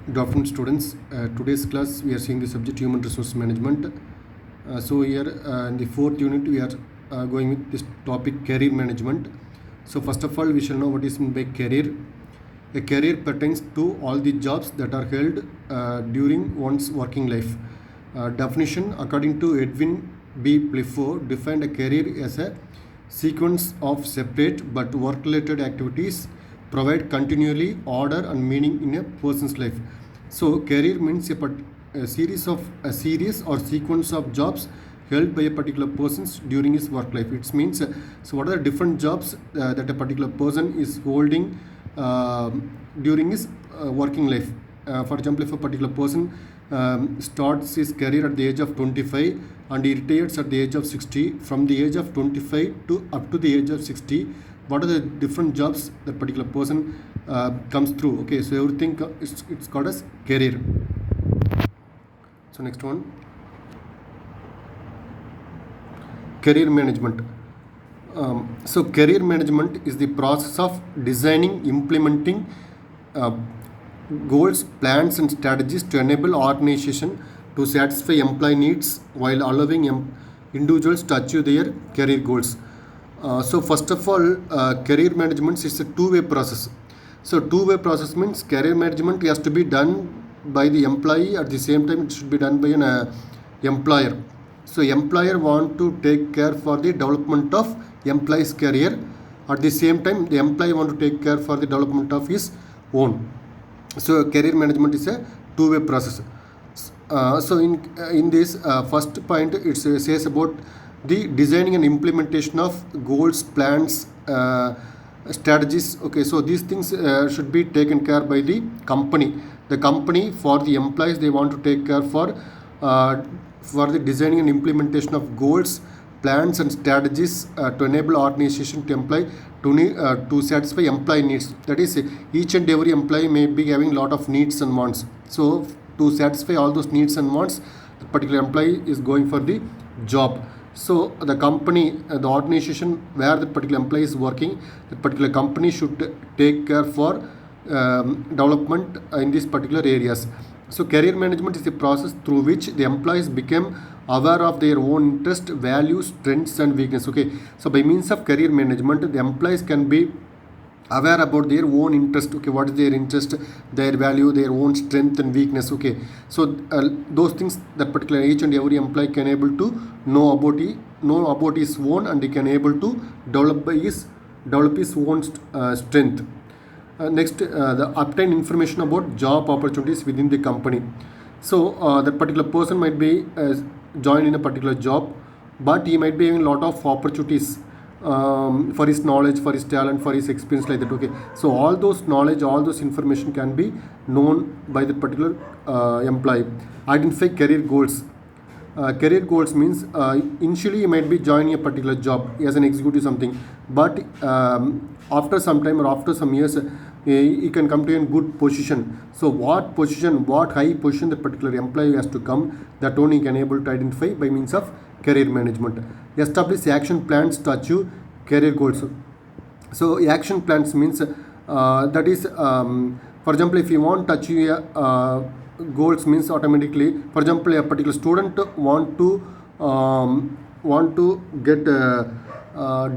Good afternoon, students. Today's class we are seeing the subject human resource management. So here in the fourth unit we are going with this topic career management. So first of all we shall know what is meant by career. A career pertains to all the jobs that are held during one's working life. Definition according to Edwin B. Pliffo defined a career as a sequence of separate but work-related activities provide continually order and meaning in a person's life. So career means a series or sequence of jobs held by a particular person during his work life. It means so what are the different jobs that a particular person is holding during his working life. For example, if a particular person starts his career at the age of 25 and he retires at the age of 60, from the age of 25 to up to the age of 60, what are the different jobs that particular person comes through. Okay, so everything it's called as career. So next one, career management. So career management is the process of designing, implementing goals, plans and strategies to enable organization to satisfy employee needs while allowing individuals to achieve their career goals. So first of all, career management is a two-way process. So two-way process means career management has to be done by the employee, at the same time it should be done by an employer. So employer want to take care for the development of employee's career. At the same time, the employee want to take care for the development of his own. So career management is a two-way process. So in this first point, it says about the designing and implementation of goals, plans, strategies. Okay, so these things should be taken care by the company. The company for the employees, they want to take care for the designing and implementation of goals, plans and strategies to enable organization to employ to satisfy employee needs. That is, each and every employee may be having lot of needs and wants. So to satisfy all those needs and wants, the particular employee is going for the job. So the company, the organization where the particular employee is working, the particular company should take care for development in these particular areas. So career management is the process through which the employees become aware of their own interest, values, strengths and weakness. Okay, so by means of career management, the employees can be aware about their own interest. Okay, what is their interest, their value, their own strength and weakness. Okay, so those things that particular each and every employee can able to know about his own, and he can able to develop his own strength. Next, the obtain information about job opportunities within the company. So that particular person might be joined in a particular job, but he might be having a lot of opportunities for his knowledge, for his talent, for his experience, like that. Okay, so all those knowledge, all those information can be known by the particular employee. Identify career goals. Career goals means initially you might be joining a particular job as an executive something, but after some time or after some years you can come to a good position. So what position, what high position the particular employee has to come, that only can able to identify by means of career management. Establish action plans to achieve career goals. So action plans means that is for example, if you want to achieve goals means automatically, for example, a particular student want to get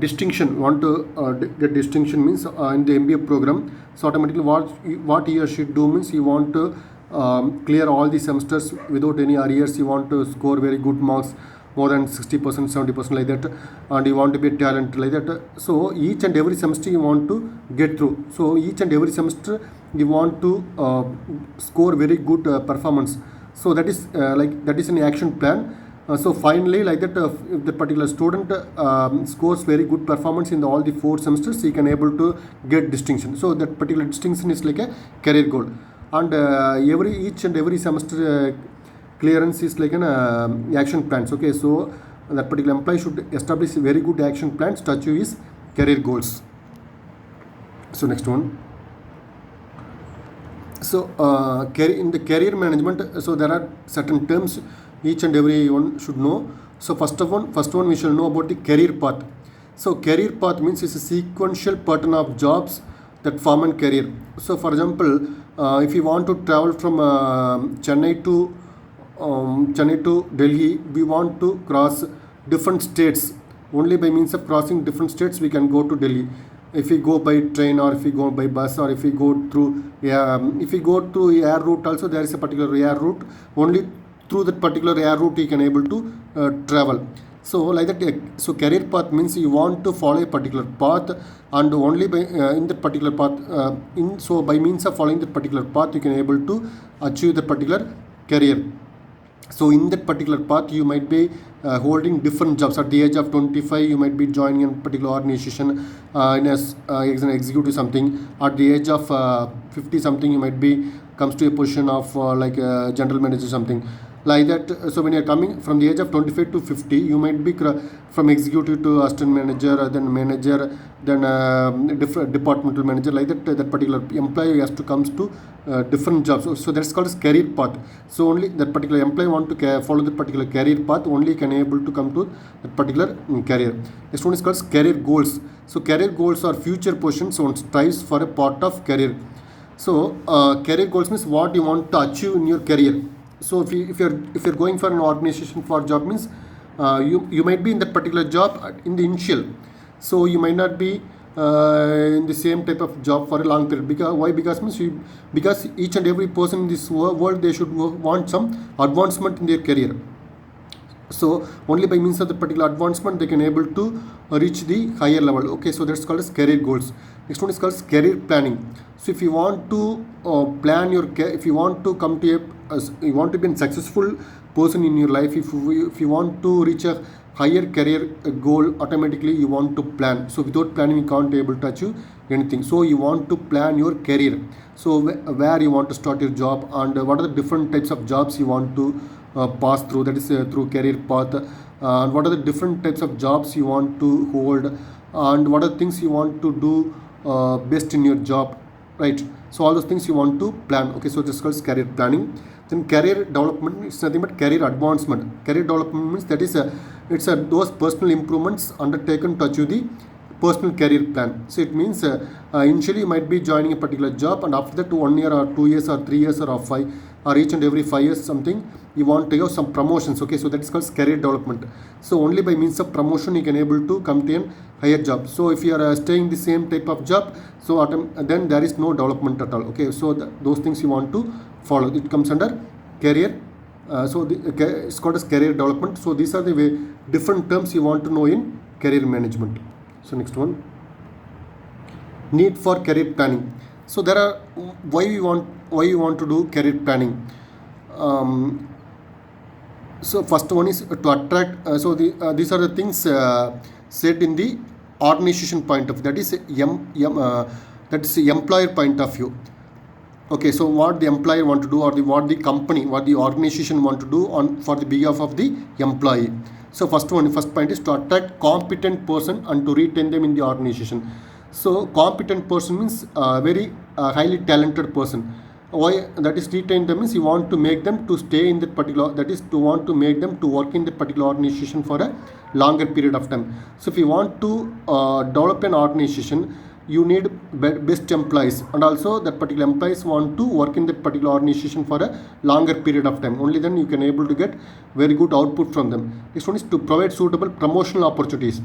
distinction, get distinction means in the MBA program. So automatically what he or she do means he want to clear all the semesters without any arrears. He want to score very good marks, more than 60%, 70% like that, and you want to be a talent like that. So each and every semester you want to get through. So each and every semester you want to score very good performance. So that is that is an action plan. So finally, like that, if the particular student scores very good performance in all the 4 semesters, he can able to get distinction. So that particular distinction is like a career goal, and each and every semester clearance is like an action plans. Okay, so that particular employee should establish very good action plans to achieve his career goals. So next one. So in the career management, so there are certain terms each and everyone should know. So first one we shall know about the career path. So career path means it's a sequential pattern of jobs that form a career. So for example, If you want to travel from Chennai to Delhi, we want to cross different states. Only by means of crossing different states we can go to Delhi. If we go by train, or if we go by bus, or if we go through if we go through air route also, there is a particular air route. Only through that particular air route you can able to travel. So like that, so career path means you want to follow a particular path, and only by in that particular path, so by means of following that particular path you can able to achieve the particular career. So in that particular path you might be holding different jobs. At the age of 25 you might be joining a particular organization as an executive something. At the age of 50 something you might be comes to a position of like a general manager something like that. So when you're coming from the age of 25 to 50, you might be from executive to assistant manager, then manager, then different departmental manager, like that. That particular employee has to comes to different jobs. So that's called as career path. So only that particular employee want to follow the particular career path, only can able to come to that particular career. Next one is called career goals. So career goals are future positions one strives for a part of career. So career goals means what you want to achieve in your career. So if you're going for an organization for job means you might be in that particular job in the initial. So you might not be in the same type of job for a long period. Because why? Because each and every person in this world, they should want some advancement in their career. So only by means of the particular advancement they can able to reach the higher level. Okay, so that's called as career goals. Next one is called career planning. So if you want to plan your if you want to come to you want to be a successful person in your life, if you want to reach a higher career goal, automatically you want to plan. So without planning you can't able to achieve anything. So you want to plan your career. So where you want to start your job, and what are the different types of jobs you want to pass through, that is through career path, and what are the different types of jobs you want to hold, and what are the things you want to do best in your job, right? So all those things you want to plan. Okay, so this is called career planning. Then career development is nothing but career advancement. Career development means that is those personal improvements undertaken to achieve the personal career plan. So it means initially you might be joining a particular job, and after that 1 year or 2 years or 3 years or 5 or each and every 5 years something, you want to have some promotions. Okay, so that is called career development. So only by means of promotion you can able to come to a higher job. So if you are staying the same type of job, so then there is no development at all. Okay, so those things you want to follow, it comes under career. It's called as career development. So these are the different terms you want to know in career management. So next one, need for career planning. So there are why you want to do career planning. So first one is to attract. These are the things said in the organization point of view, that is employer point of view. Okay, so what the employer want to do, or what the company, what the organization want to do for the behalf of the employee. So first point is to attract competent person and to retain them in the organization. So competent person means very highly talented person. Why that is retain them means you want to make them to stay in that particular, that is to want to make them to work in that particular organization for a longer period of time. So if you want to develop an organization, you need best employees, and also that particular employees want to work in that particular organization for a longer period of time. Only then you can able to get very good output from them. Next one is to provide suitable promotional opportunities.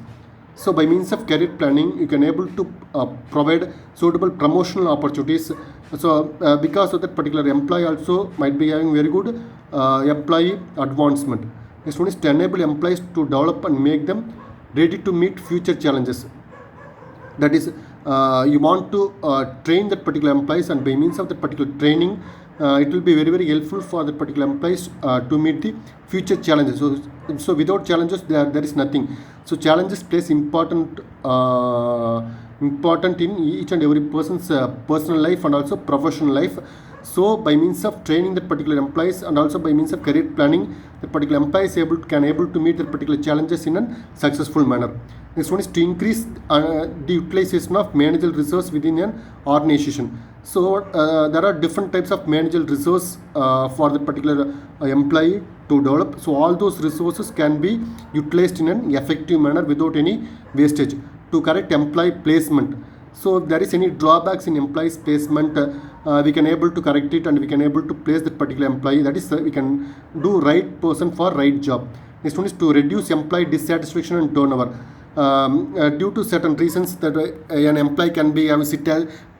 So by means of career planning you can able to provide suitable promotional opportunities. So because of that particular employee also might be having very good employee advancement. Next one is to enable employees to develop and make them ready to meet future challenges. That is you want to train that particular employees, and by means of that particular training it will be very very helpful for the particular employees to meet the future challenges. So without challenges there is nothing. So challenges plays important in each and every person's personal life and also professional life. So by means of training that particular employees, and also by means of career planning, the particular employee is can able to meet the particular challenges in a successful manner. Next one is to increase the utilization of managerial resource within an organization. So there are different types of managerial resource for the particular employee to develop. So all those resources can be utilized in an effective manner without any wastage. To correct employee placement. So if there is any drawbacks in employees placement, we can able to correct it and we can able to place that particular employee. That is, we can do right person for right job. Next one is to reduce employee dissatisfaction and turnover. Due to certain reasons that an employee can be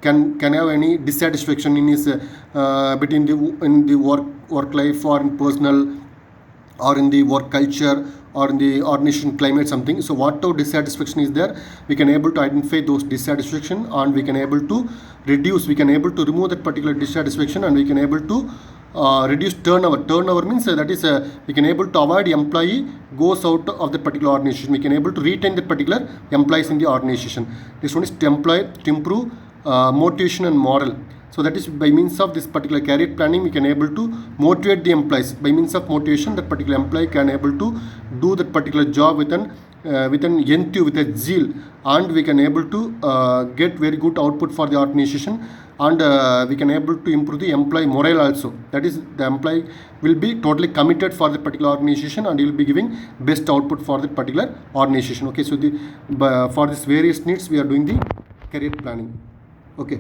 can have any dissatisfaction in his between the work life or in personal or in the work culture or in the organization climate something. So whatever dissatisfaction is there, we can able to identify those dissatisfaction and we can able to reduce, we can able to remove that particular dissatisfaction and we can able to reduce turnover. Turnover means that is we can able to avoid employee goes out of the particular organization. We can able to retain the particular employees in the organization. This one is to improve motivation and morale. So that is by means of this particular career planning, we can able to motivate the employees. By means of motivation, that particular employee can able to do that particular job with an enthusiasm, with a zeal, and we can able to get very good output for the organization, and we can able to improve the employee morale also. That is, the employee will be totally committed for the particular organization and he will be giving best output for that particular organization. Okay, so for this various needs we are doing the career planning. Okay.